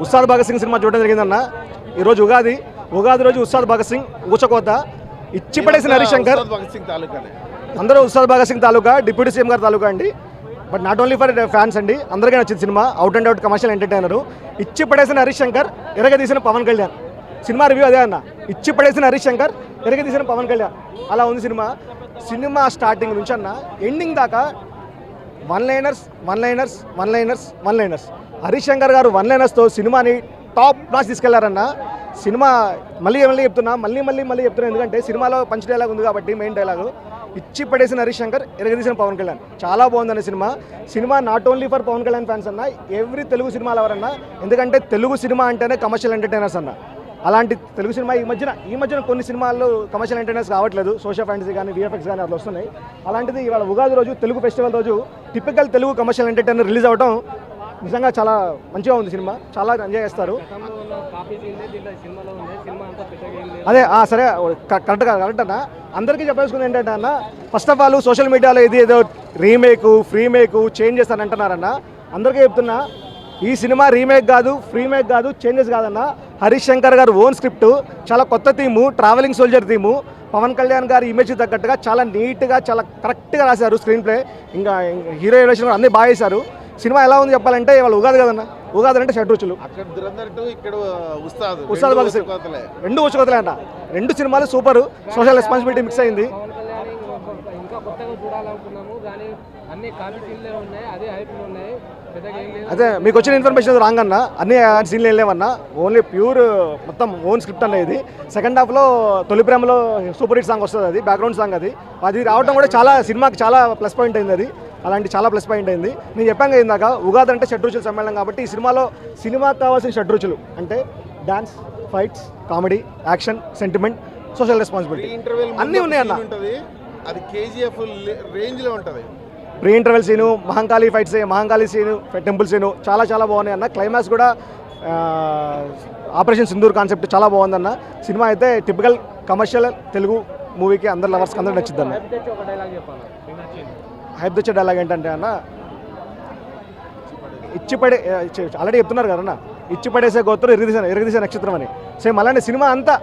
Ustaad Bhagat Singh cinema చూడడం జరిగిందన్న. ఈరోజు ఉగాది రోజు ఉస్తాద్ భగత్ సింగ్ ఊచకోత ఇచ్చి పడేసిన హరిశంకర్. అందరూ ఉస్తాద్ భగత్ సింగ్ తాలూకా, డిప్యూటీ సీఎం గారి తాలూకా అండి. But not only for fans అండి, అందరికీ నచ్చింది cinema. Out and out commercial entertainer. ఇచ్చి పడేసిన హరిశంకర్, ఎరగదీసిన పవన్ కళ్యాణ్. సినిమా రివ్యూ అదే అన్న, ఇచ్చి పడేసిన హరిశంకర్, ఎరగదీసిన పవన్ కళ్యాణ్. అలా ఉంది సినిమా. సినిమా స్టార్టింగ్ నుంచి అన్న ఎండింగ్ దాకా వన్ లైనర్స్. హరిశంకర్ గారు వన్ లైనర్స్తో సినిమాని టాప్ నాచ్ తీసుకెళ్లారన్న. సినిమా మళ్ళీ చెప్తున్నా, మళ్ళీ చెప్తున్నా, ఎందుకంటే సినిమాలో పంచ్ డైలాగ్ ఉంది కాబట్టి, మెయిన్ డైలాగు ఇచ్చి పడేసిన హరిశంకర్, ఎరగదీసిన పవన్ కళ్యాణ్. చాలా బాగుందన్న cinema not only for Pawan Kalyan fans అన్న, ఎవ్రీ తెలుగు సినిమాలు ఎవరన్నా. ఎందుకంటే తెలుగు సినిమా అంటేనే కమర్షియల్ ఎంటర్టైనర్స్ అన్న. అలాంటి తెలుగు సినిమా ఈ మధ్యన కొన్ని సినిమాల్లో కమర్షియల్ ఎంటర్టైనర్స్ కావట్లేదు. సోషల్ ఫ్యాంటసీ కానీ, విఎఫ్ఎక్స్ కానీ అట్లా వస్తున్నాయి. అలాంటిది ఇవాళ ఉగాది రోజు, తెలుగు ఫెస్టివల్ రోజు typical Telugu commercial entertainer release అవ్వడం నిజంగా చాలా మంచిగా ఉంది. సినిమా చాలా ఎంజాయ్ చేస్తారు. అదే సరే, కరెక్ట్ అన్న. అందరికీ చెప్పేసుకుంది ఏంటంటే అన్న, ఫస్ట్ ఆఫ్ ఆల్ సోషల్ మీడియాలో ఇది ఏదో ఫ్రీ మేక్ చేంజ్ చేస్తానంటున్నారన్న. అందరికీ చెప్తున్నా, ఈ సినిమా రీమేక్ కాదు, ఫ్రీ మేక్ కాదు, చేంజెస్ కాదన్న. హరిశంకర్ గారు ఓన్ స్క్రిప్ట్, చాలా కొత్త theme, travelling soldier theme. Pawan Kalyan గారి ఇమేజ్ తగ్గట్టుగా చాలా నీట్గా, చాలా కరెక్ట్గా రాశారు స్క్రీన్ ప్లే. ఇంకా హీరో ఎలివేషన్ అన్నీ బాగా చేశారు. సినిమా ఎలా ఉంది చెప్పాలంటే, ఇవాళ ఉగాది కదన్న, ఉగాది అంటే షడ్రుచులు. ఉస్తాద్ భగత్ సింగ్ రెండు ఊచకోతలే అన్న. రెండు సినిమాలు సూపర్, సోషల్ రెస్పాన్సిబిలిటీ మిక్స్ అయింది. అదే మీకు వచ్చిన ఇన్ఫర్మేషన్ రాంగ్ అన్న, అన్ని సీన్లు వెళ్ళేమన్నా, ఓన్లీ ప్యూర్ మొత్తం ఓన్ స్క్రిప్ట్ అన్న. ఇది సెకండ్ హాఫ్లో తొలి ప్రేమలో సూపర్ హిట్ సాంగ్ వస్తుంది, అది బ్యాక్గ్రౌండ్ సాంగ్. అది రావడం కూడా చాలా సినిమాకి చాలా ప్లస్ పాయింట్ అయింది. అది అలాంటి చాలా ప్లస్ పాయింట్ అయింది. నేను చెప్పాను ఇందాక, ఉగాది అంటే షడ్రుచుల సమ్మేళనం కాబట్టి ఈ సినిమాకి కావాల్సిన షడ్రుచులు అంటే dance, fights, comedy, action, sentiment, social responsibility అన్నీ ఉన్నాయన్న. అది కేజీఎఫ్ రేంజ్లో ఉంటుంది. Pre interval scene, Mahankali fights, Mahankali scene, temple scene చాలా బాగున్నాయి అన్న. క్లైమాక్స్ కూడా ఆపరేషన్ సింధూర్ కాన్సెప్ట్ చాలా బాగుందన్న. సినిమా అయితే టిపికల్ కమర్షియల్ తెలుగు మూవీకి అందరు లవర్స్కి అందరూ నచ్చింది అన్న. హైప్ తెచ్చే డైలాగ్ ఏంటంటే అన్న, ఆల్రెడీ చెప్తున్నారు కదన్న, ఇచ్చి పడేసే గోత్రం ఎరగదీసే నక్షత్రం అని. సేమ్ అలాంటి సినిమా అంతా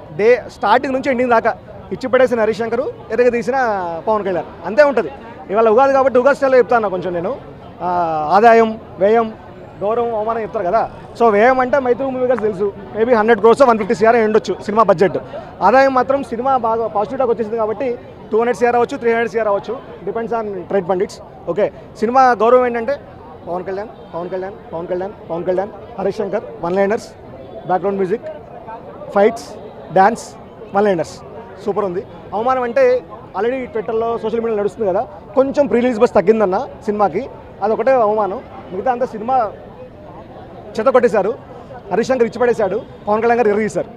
స్టార్టింగ్ నుంచి ఎండింగ్ దాకా ఇచ్చి పడేసిన హరిశంకరు, ఎరగదీసిన పవన్ కళ్యాణ్, అంతే ఉంటుంది. ఇవాళ ఉగాది కాబట్టి ఉగాది స్టైల్లో చెప్తాను కొంచెం నేను. ఆదాయం, వ్యయం, గౌరవం, అవమానం చెప్తారు కదా. సో వ్యయం అంటే మైత్రి మూవీ గారు తెలుసు, మేబీ 100 crores 150 CR ఉండొచ్చు సినిమా బడ్జెట్. ఆదాయం మాత్రం సినిమా బాగా పాజిటివ్గా వచ్చేసింది కాబట్టి 200 CR అవ్వచ్చు, 300 CR అవ్వచ్చు, depends on trade pundits. Okay, cinema గౌరవం ఏంటంటే Pawan Kalyan, Harishankar, one liners, background music, fights, dance, one liners super ఉంది. అవమానం అంటే ఆల్రెడీ ట్విట్టర్లో, సోషల్ మీడియాలో నడుస్తుంది కదా, కొంచెం ప్రీ రిలీజ్ బస్ తగ్గిందన్న సినిమాకి, అదొకటే అవమానం. మిగతా అంతా సినిమా చెత్త కొట్టేశారు. హరిశంకర్ ఇచ్చి పడేశాడు, పవన్ కళ్యాణ్ గారు ఎరగదీశారు.